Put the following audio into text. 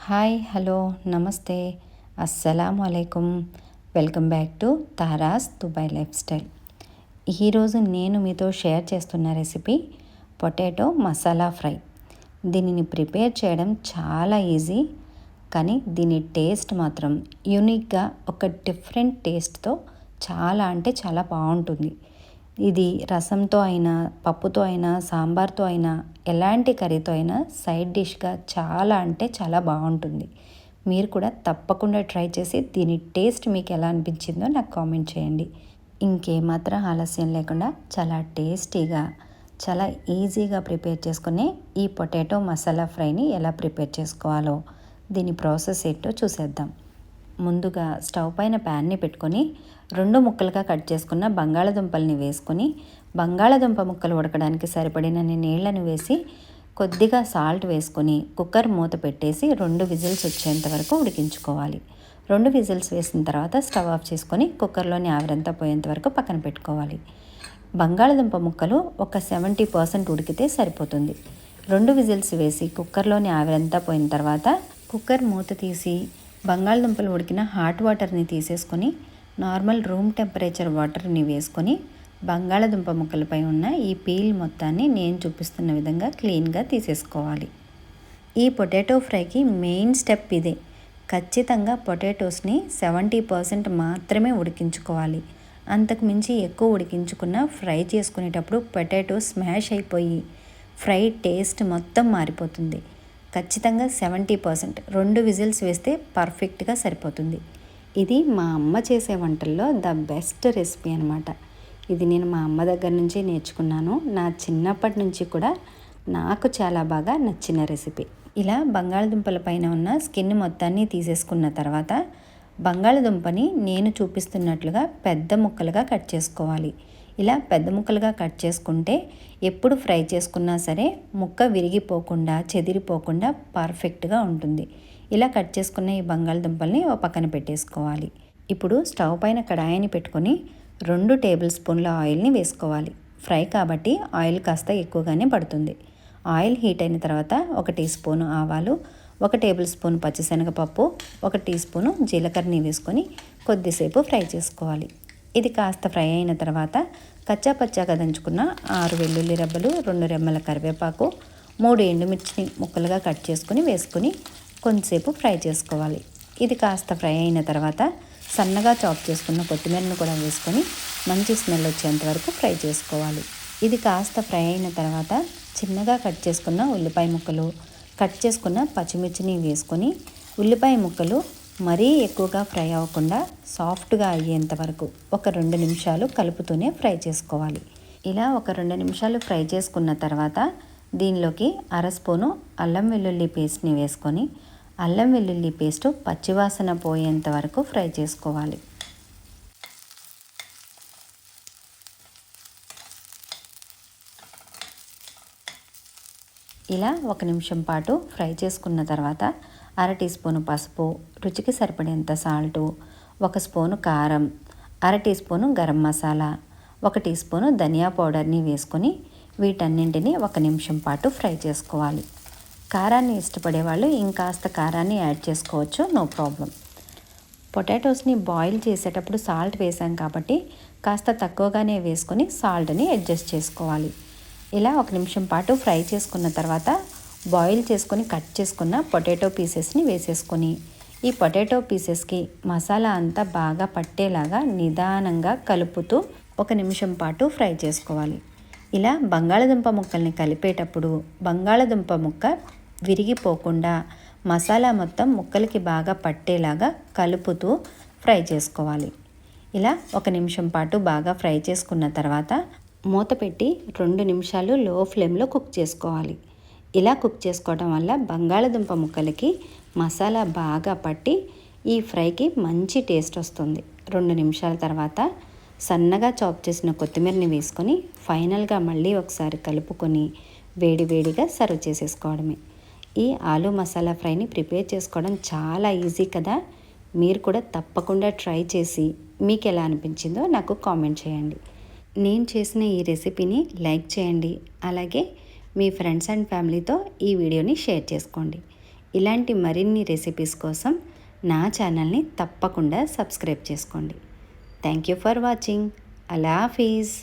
Hi hello నమస్తే అస్సలాము అలైకుం. Welcome back to Tara's Dubai lifestyle. ఈరోజు నేను మీతో షేర్ చేస్తున్న రెసిపీ పొటాటో మసాలా ఫ్రై. దీనిని ప్రిపేర్ చేయడం చాలా ఈజీ, కానీ దీని టేస్ట్ మాత్రం యూనిక్గా ఒక డిఫరెంట్ టేస్ట్తో చాలా అంటే చాలా బాగుంటుంది. ఇది రసంతో అయినా, పప్పుతో అయినా, సాంబార్తో అయినా, ఎలాంటి కర్రీతో అయినా సైడ్ డిష్గా చాలా అంటే చాలా బాగుంటుంది. మీరు కూడా తప్పకుండా ట్రై చేసి దీని టేస్ట్ మీకు ఎలా అనిపించిందో నాకు కామెంట్ చేయండి. ఇంకేమాత్రం ఆలస్యం లేకుండా చాలా టేస్టీగా, చాలా ఈజీగా ప్రిపేర్ చేసుకునే ఈ పొటాటో మసాలా ఫ్రైని ఎలా ప్రిపేర్ చేసుకోవాలో దీని ప్రాసెస్ ఏంటో చూసేద్దాం. ముందుగా స్టవ్ పైన ప్యాన్ని పెట్టుకొని 2 ముక్కలుగా కట్ చేసుకున్న బంగాళదుంపల్ని వేసుకొని, బంగాళదుంప ముక్కలు ఉడకడానికి సరిపడినన్ని నీళ్లను వేసి కొద్దిగా సాల్ట్ వేసుకొని కుక్కర్ మూత పెట్టేసి 2 విజిల్స్ వచ్చేంత వరకు ఉడికించుకోవాలి. 2 విజిల్స్ వేసిన తర్వాత స్టవ్ ఆఫ్ చేసుకొని కుక్కర్లోని ఆవిరంతా పోయేంత వరకు పక్కన పెట్టుకోవాలి. బంగాళదుంప ముక్కలు ఒక 70% ఉడికితే సరిపోతుంది. 2 విజిల్స్ వేసి కుక్కర్లోని ఆవిరంతా పోయిన తర్వాత కుక్కర్ మూత తీసి బంగాళదుంపలు ఉడికిన హాట్ వాటర్ని తీసేసుకొని నార్మల్ రూమ్ టెంపరేచర్ వాటర్ని వేసుకొని బంగాళదుంప ముక్కలపై ఉన్న ఈ పీల్ మొత్తాన్ని నేను చూపిస్తున్న విధంగా క్లీన్గా తీసేసుకోవాలి. ఈ పొటాటో ఫ్రైకి మెయిన్ స్టెప్ ఇదే. ఖచ్చితంగా పొటాటోస్ని 70% మాత్రమే ఉడికించుకోవాలి. అంతకుమించి ఎక్కువ ఉడికించుకున్న ఫ్రై చేసుకునేటప్పుడు పొటాటో స్మాష్ అయిపోయి ఫ్రై టేస్ట్ మొత్తం మారిపోతుంది. ఖచ్చితంగా 70%, 2 విజిల్స్ వేస్తే పర్ఫెక్ట్గా సరిపోతుంది. ఇది మా అమ్మ చేసే వంటల్లో ద బెస్ట్ రెసిపీ అనమాట. ఇది నేను మా అమ్మ దగ్గర నుంచి నేర్చుకున్నాను. నా చిన్నప్పటి నుంచి కూడా నాకు చాలా బాగా నచ్చిన రెసిపీ. ఇలా బంగాళదుంపల పైన ఉన్న స్కిన్ మొత్తాన్ని తీసేసుకున్న తర్వాత బంగాళదుంపని నేను చూపిస్తున్నట్లుగా పెద్ద ముక్కలుగా కట్ చేసుకోవాలి. ఇలా పెద్ద ముక్కలుగా కట్ చేసుకుంటే ఎప్పుడు ఫ్రై చేసుకున్నా సరే ముక్క విరిగిపోకుండా, చెదిరిపోకుండా పర్ఫెక్ట్గా ఉంటుంది. ఇలా కట్ చేసుకున్న ఈ బంగాళదుంపల్ని ఓ పక్కన పెట్టేసుకోవాలి. ఇప్పుడు స్టవ్ పైన కడాయిని పెట్టుకొని 2 టేబుల్ స్పూన్ల ఆయిల్ని వేసుకోవాలి. ఫ్రై కాబట్టి ఆయిల్ కాస్త ఎక్కువగానే పడుతుంది. ఆయిల్ హీట్ అయిన తర్వాత 1 టీ స్పూను ఆవాలు, 1 టేబుల్ స్పూన్ పచ్చిశనగపప్పు, 1 టీ స్పూను జీలకర్రని వేసుకొని కొద్దిసేపు ఫ్రై చేసుకోవాలి. ఇది కాస్త ఫ్రై అయిన తర్వాత కచ్చా పచ్చాగా దంచుకున్న 6 వెల్లుల్లి రెబ్బలు, 2 రెమ్మల కరివేపాకు, 3 ఎండుమిర్చిని ముక్కలుగా కట్ చేసుకుని వేసుకుని కొంతసేపు ఫ్రై చేసుకోవాలి. ఇది కాస్త ఫ్రై అయిన తర్వాత సన్నగా చాప్ చేసుకున్న కొత్తిమీరను కూడా వేసుకొని మంచి స్మెల్ వచ్చేంత వరకు ఫ్రై చేసుకోవాలి. ఇది కాస్త ఫ్రై అయిన తర్వాత చిన్నగా కట్ చేసుకున్న ఉల్లిపాయ ముక్కలు, కట్ చేసుకున్న పచ్చిమిర్చిని వేసుకొని ఉల్లిపాయ ముక్కలు మరీ ఎక్కువగా ఫ్రై అవ్వకుండా సాఫ్ట్గా అయ్యేంత వరకు ఒక 2 నిమిషాలు కలుపుతూనే ఫ్రై చేసుకోవాలి. ఇలా ఒక 2 నిమిషాలు ఫ్రై చేసుకున్న తర్వాత దీనిలోకి 1/2 స్పూను అల్లం వెల్లుల్లి పేస్ట్ని వేసుకొని అల్లం వెల్లుల్లి పేస్ట్ పచ్చివాసన పోయేంత వరకు ఫ్రై చేసుకోవాలి. ఇలా 1 నిమిషం పాటు ఫ్రై చేసుకున్న తర్వాత 1/2 టీ స్పూను పసుపు, రుచికి సరిపడేంత సాల్టు, 1 స్పూను కారం, 1/2 teaspoon garam masala, 1 teaspoon ధనియా పౌడర్ని వేసుకొని వీటన్నింటినీ 1 నిమిషం పాటు ఫ్రై చేసుకోవాలి. కారాన్ని ఇష్టపడే వాళ్ళు ఇంకాస్త కారాన్ని యాడ్ చేసుకోవచ్చు, నో ప్రాబ్లం. పొటాటోస్ని బాయిల్ చేసేటప్పుడు సాల్ట్ వేసాం కాబట్టి కాస్త తక్కువగానే వేసుకొని సాల్ట్ని అడ్జస్ట్ చేసుకోవాలి. ఇలా 1 నిమిషం పాటు ఫ్రై చేసుకున్న తర్వాత బాయిల్ చేసుకొని కట్ చేసుకున్న పొటాటో పీసెస్ని వేసేసుకొని ఈ పొటాటో పీసెస్కి మసాలా అంతా బాగా పట్టేలాగా నిదానంగా కలుపుతూ 1 నిమిషం పాటు ఫ్రై చేసుకోవాలి. ఇలా బంగాళదుంప ముక్కల్ని కలిపేటప్పుడు బంగాళదుంప ముక్క విరిగిపోకుండా మసాలా మొత్తం ముక్కలకి బాగా పట్టేలాగా కలుపుతూ ఫ్రై చేసుకోవాలి. ఇలా 1 నిమిషం పాటు బాగా ఫ్రై చేసుకున్న తర్వాత మూత పెట్టి 2 నిమిషాలు లో ఫ్లేమ్లో కుక్ చేసుకోవాలి. ఇలా కుక్ చేసుకోవడం వల్ల బంగాళదుంప ముక్కలకి మసాలా బాగా పట్టి ఈ ఫ్రైకి మంచి టేస్ట్ వస్తుంది. 2 నిమిషాల తర్వాత సన్నగా చాప్ చేసిన కొత్తిమీరని వేసుకొని ఫైనల్గా మళ్ళీ ఒకసారి కలుపుకొని వేడివేడిగా సర్వ్ చేసేసుకోవడమే. ఈ ఆలూ మసాలా ఫ్రైని ప్రిపేర్ చేసుకోవడం చాలా ఈజీ కదా. మీరు కూడా తప్పకుండా ట్రై చేసి మీకు ఎలా అనిపించిందో నాకు కామెంట్ చేయండి. నేను చేసిన ఈ రెసిపీని లైక్ చేయండి. అలాగే మీ ఫ్రెండ్స్ అండ్ ఫ్యామిలీతో ఈ వీడియోని షేర్ చేసుకోండి. ఇలాంటి మరిన్ని రెసిపీస్ కోసం నా ఛానల్ని తప్పకుండా సబ్స్క్రైబ్ చేసుకోండి. Thank you for watching. Allah Hafeez.